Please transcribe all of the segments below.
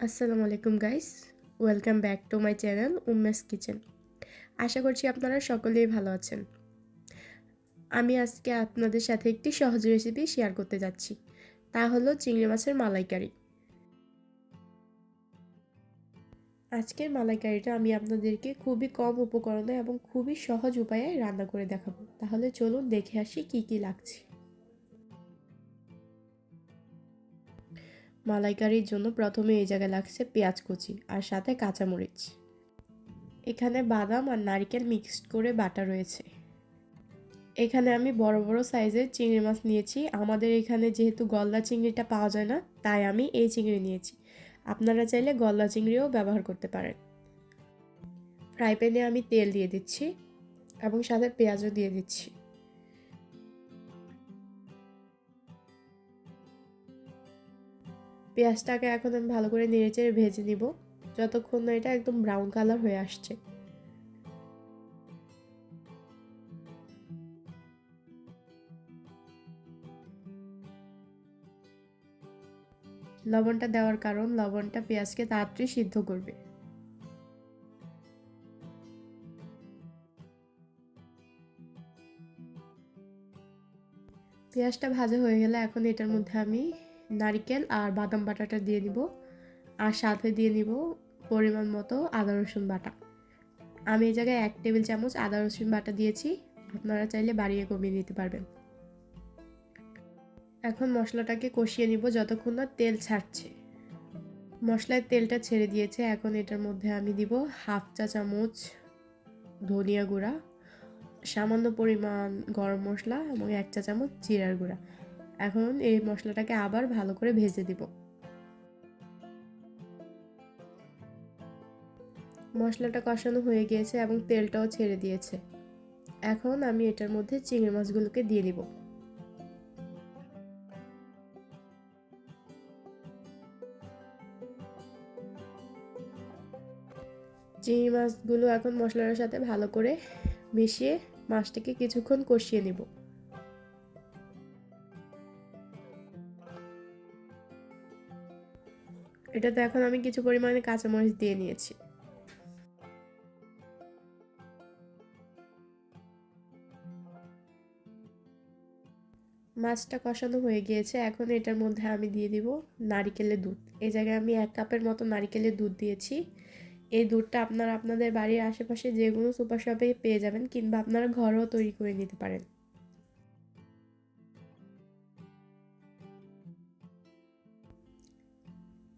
আসসালামু আলাইকুম guys, welcome back to my channel Umme's kitchen. আশা করছি আপনারা সকলেই ভালো আছেন। আমি আজকে আপনাদের সাথে একটি সহজ রেসিপি শেয়ার করতে যাচ্ছি, তা হলো চিংড়ি মাছের মালাইকারি। আজকের মালাইকারিটা আমি আপনাদেরকে খুবই কম উপকরণে এবং খুবই সহজ উপায়ে রান্না করে দেখাবো। তাহলে চলুন দেখে আসি কি কি লাগছে। মালাইকারির জন্য প্রথমে এই জায়গায় লাগছে পেঁয়াজ কুচি আর সাথে কাঁচামরিচ। এখানে বাদাম আর নারকেল মিক্সড করে বাটা রয়েছে। এখানে আমি বড় বড় সাইজের চিংড়ি মাছ নিয়েছি। আমাদের এখানে যেহেতু গলদা চিংড়িটা পাওয়া যায় না, তাই আমি এই চিংড়ি নিয়েছি। আপনারা চাইলে গলদা চিংড়িও ব্যবহার করতে পারেন। ফ্রাই প্যানে আমি তেল দিয়ে দিচ্ছি এবং সাথে পেঁয়াজও দিয়ে দিচ্ছি। পেঁয়াজটাকে এখন আমি ভালো করে নেড়েচেড়ে ভেজে নিব যতক্ষণ না এটা একদম ব্রাউন কালার হয়ে আসছে। লবণটা দেওয়ার কারণ লবণটা পেঁয়াজকে তাড়াতাড়ি সিদ্ধ করবে। পেঁয়াজটা ভাজা হয়ে গেলে এখন এটার মধ্যে আমি নারকেল আর বাদাম বাটাটা দিয়ে নিব আর সাথে দিয়ে নিব পরিমাণ মতো আদা রসুন বাটা। আমি এই জায়গায় 1 টেবিল চামচ আদা রসুন বাটা দিয়েছি, আপনারা চাইলে বাড়িয়ে কমিয়ে নিতে পারবেন। এখন মশলাটাকে কষিয়ে নিব যতক্ষণ না তেল ছাড়ছে। মশলায় তেলটা ছেড়ে দিয়েছে, এখন এটার মধ্যে আমি দিব 1/2 চা চামচ ধনিয়া গুঁড়া, সামান্য পরিমাণ গরম মশলা এবং 1 চা চামচ জিরার গুঁড়া। এখন এই মশলাটাকে আবার ভালো করে ভেজে দিব। মশলাটা কষানো হয়ে গিয়েছে এবং তেলটাও ছেড়ে দিয়েছে। এখন আমি এটার মধ্যে চিংড়ি মাছগুলোকে দিয়ে দিব। চিংড়ি মাছগুলো এখন মশলার সাথে ভালো করে মিশিয়ে মাছটাকে কিছুক্ষণ কষিয়ে নিব। এটাতে এখন আমি কিছু পরিমাণে কাঁচামরিচ দিয়ে নিয়েছি। মাছটা কষানো হয়ে গিয়েছে, এখন এটার মধ্যে আমি দিয়ে দিব নারিকেলের দুধ। এই জায়গায় আমি 1 কাপের মতো নারিকেলের দুধ দিয়েছি। এই দুধটা আপনারা আপনাদের বাড়ির আশেপাশে যে কোনো সুপার শপে পেয়ে যাবেন, কিংবা আপনারা ঘরেও তৈরি করে নিতে পারেন।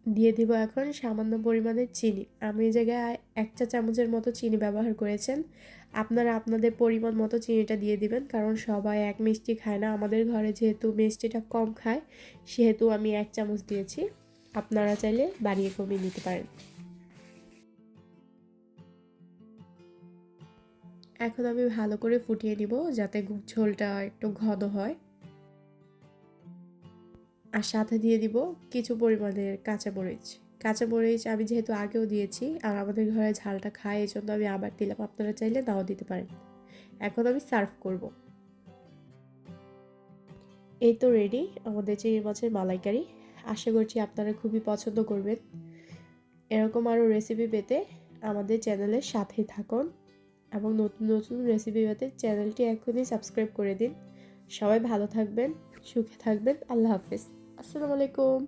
দিয়ে দিব এখন সামান্য পরিমাণে চিনি। আমি এই জায়গায় 1 চা চামচের মতো চিনি ব্যবহার করেছেন। আপনারা আপনাদের পরিমাণ মতো চিনিটা দিয়ে দিবেন, কারণ সবাই এক মিষ্টি খায় না। আমাদের ঘরে যেহেতু মিষ্টিটা কম খায়, সেহেতু আমি 1 চামচ দিয়েছি। আপনারা চাইলে বাড়িয়ে কমিয়ে নিতে পারেন। এখন আমি ভালো করে ফুটিয়ে নিব যাতে ঝোলটা একটু ঘন হয়। আর সাথে দিয়ে দিব কিছু পরিমাণের কাঁচামরিচ। কাঁচামরিচ আমি যেহেতু আগেও দিয়েছি আর আমাদের ঘরে ঝালটা খায়, এই জন্য আমি আবার দিলাম। আপনারা চাইলে নাও দিতে পারেন। এখন আমি সার্ভ করব। এই তো রেডি আমাদের চিংড়ি মাছের মালাইকারি। আশা করছি আপনারা খুবই পছন্দ করবেন। এরকম আরও রেসিপি পেতে আমাদের চ্যানেলের সাথেই থাকুন এবং নতুন নতুন রেসিপি পেতে চ্যানেলটি এখনই সাবস্ক্রাইব করে দিন। সবাই ভালো থাকবেন, সুখে থাকবেন। আল্লাহ হাফেজ। আসসালামু আলাইকুম।